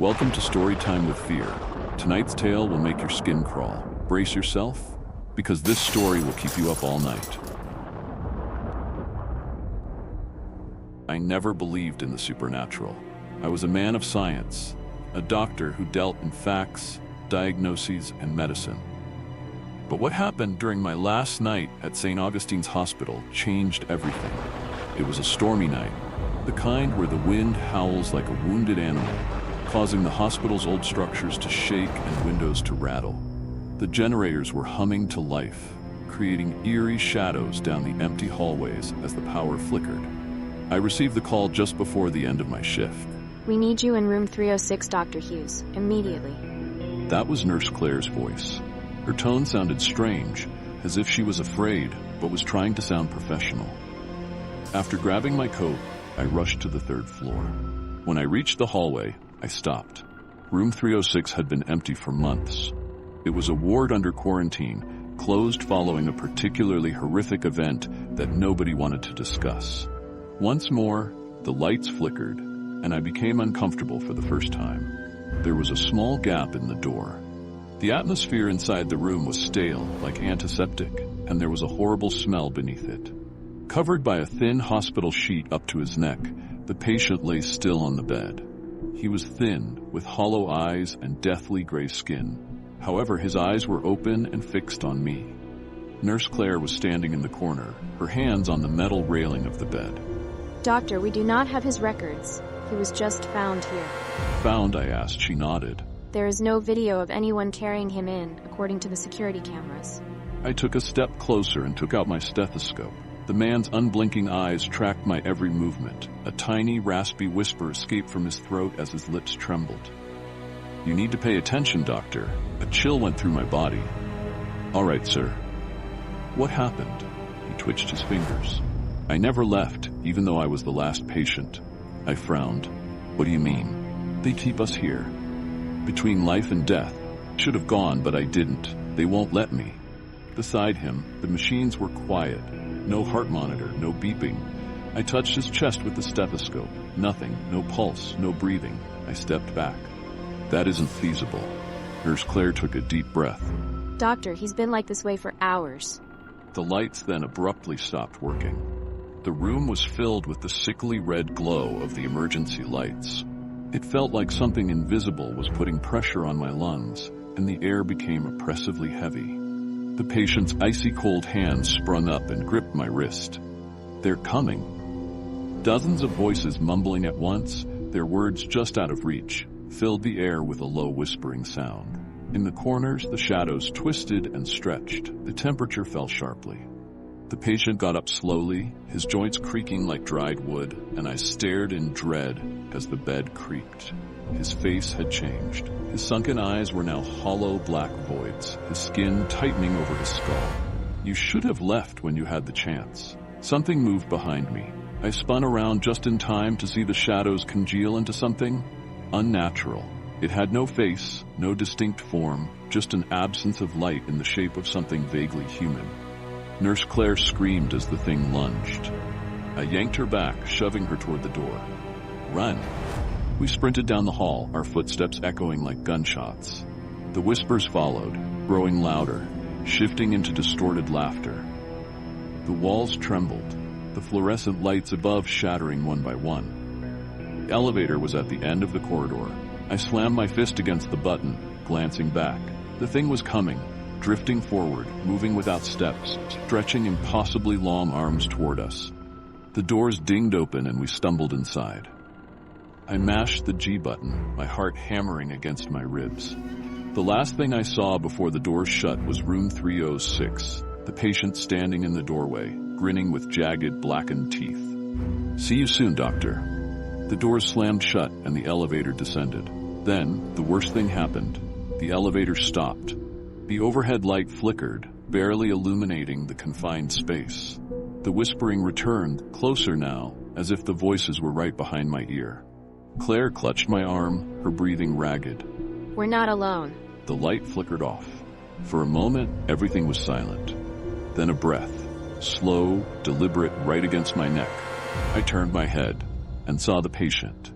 Welcome to Storytime with Fear. Tonight's tale will make your skin crawl. Brace yourself, because this story will keep you up all night. I never believed in the supernatural. I was a man of science, a doctor who dealt in facts, diagnoses, and medicine. But what happened during my last night at St. Augustine's Hospital changed everything. It was a stormy night, the kind where the wind howls like a wounded animal, causing the hospital's old structures to shake and windows to rattle. The generators were humming to life, creating eerie shadows down the empty hallways as the power flickered. I received the call just before the end of my shift. We need you in room 306, Dr. Hughes, immediately. That was Nurse Claire's voice. Her tone sounded strange, as if she was afraid, but was trying to sound professional. After grabbing my coat, I rushed to the third floor. When I reached the hallway, I stopped. Room 306 had been empty for months. It was a ward under quarantine, closed following a particularly horrific event that nobody wanted to discuss. Once more, the lights flickered, and I became uncomfortable for the first time. There was a small gap in the door. The atmosphere inside the room was stale, like antiseptic, and there was a horrible smell beneath it. Covered by a thin hospital sheet up to his neck, the patient lay still on the bed. He was thin, with hollow eyes and deathly gray skin. However, his eyes were open and fixed on me. Nurse Claire was standing in the corner, her hands on the metal railing of the bed. Doctor, we do not have his records. He was just found here. Found, I asked. She nodded. There is no video of anyone carrying him in, according to the security cameras. I took a step closer and took out my stethoscope. The man's unblinking eyes tracked my every movement. A tiny, raspy whisper escaped from his throat as his lips trembled. "You need to pay attention, doctor." A chill went through my body. "All right, sir." "What happened?" He twitched his fingers. "I never left, even though I was the last patient." I frowned. "What do you mean?" "They keep us here. Between life and death. Should have gone, but I didn't. They won't let me." Beside him, the machines were quiet. No heart monitor, no beeping. I touched his chest with the stethoscope. Nothing, no pulse, no breathing. I stepped back. "That isn't feasible." Nurse Claire took a deep breath. Doctor, he's been like this way for hours. The lights then abruptly stopped working. The room was filled with the sickly red glow of the emergency lights. It felt like something invisible was putting pressure on my lungs, and the air became oppressively heavy. The patient's icy cold hands sprung up and gripped my wrist. "They're coming." Dozens of voices mumbling at once, their words just out of reach, filled the air with a low whispering sound. In the corners, the shadows twisted and stretched. The temperature fell sharply. The patient got up slowly, his joints creaking like dried wood, and I stared in dread as the bed creaked. His face had changed. His sunken eyes were now hollow black voids, his skin tightening over his skull. "You should have left when you had the chance." Something moved behind me. I spun around just in time to see the shadows congeal into something unnatural. It had no face, no distinct form, just an absence of light in the shape of something vaguely human. Nurse Claire screamed as the thing lunged. I yanked her back, shoving her toward the door. "Run!" We sprinted down the hall, our footsteps echoing like gunshots. The whispers followed, growing louder, shifting into distorted laughter. The walls trembled, the fluorescent lights above shattering one by one. The elevator was at the end of the corridor. I slammed my fist against the button, glancing back. The thing was coming, drifting forward, moving without steps, stretching impossibly long arms toward us. The doors dinged open and we stumbled inside. I mashed the G button, my heart hammering against my ribs. The last thing I saw before the doors shut was room 306, the patient standing in the doorway, grinning with jagged, blackened teeth. "See you soon, doctor." The doors slammed shut and the elevator descended. Then, the worst thing happened. The elevator stopped. The overhead light flickered, barely illuminating the confined space. The whispering returned, closer now, as if the voices were right behind my ear. Claire clutched my arm, her breathing ragged. We're not alone. The light flickered off. For a moment, everything was silent. Then a breath, slow, deliberate, right against my neck. I turned my head and saw the patient.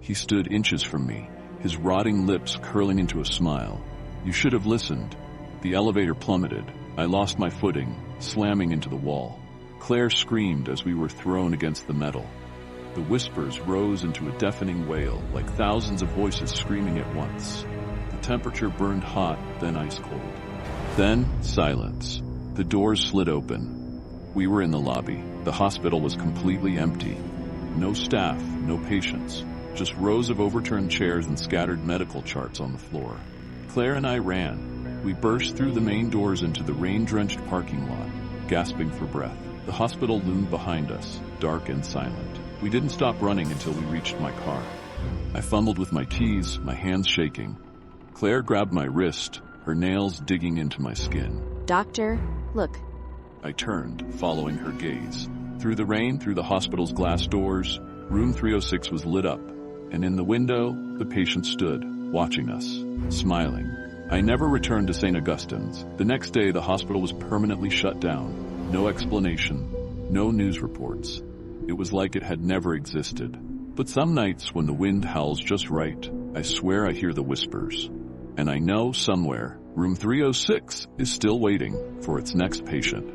He stood inches from me, his rotting lips curling into a smile. "You should have listened." The elevator plummeted. I lost my footing, slamming into the wall. Claire screamed as we were thrown against the metal. The whispers rose into a deafening wail, like thousands of voices screaming at once. The temperature burned hot, then ice cold. Then, silence. The doors slid open. We were in the lobby. The hospital was completely empty. No staff, no patients, just rows of overturned chairs and scattered medical charts on the floor. Claire and I ran. We burst through the main doors into the rain-drenched parking lot, gasping for breath. The hospital loomed behind us, dark and silent. We didn't stop running until we reached my car. I fumbled with my keys, my hands shaking. Claire grabbed my wrist, her nails digging into my skin. "Doctor, look." I turned, following her gaze. Through the rain, through the hospital's glass doors, room 306 was lit up, and in the window, the patient stood, watching us, smiling. I never returned to St. Augustine's. The next day, the hospital was permanently shut down. No explanation, no news reports. It was like it had never existed. But some nights, when the wind howls just right, I swear I hear the whispers. And I know somewhere, room 306 is still waiting for its next patient.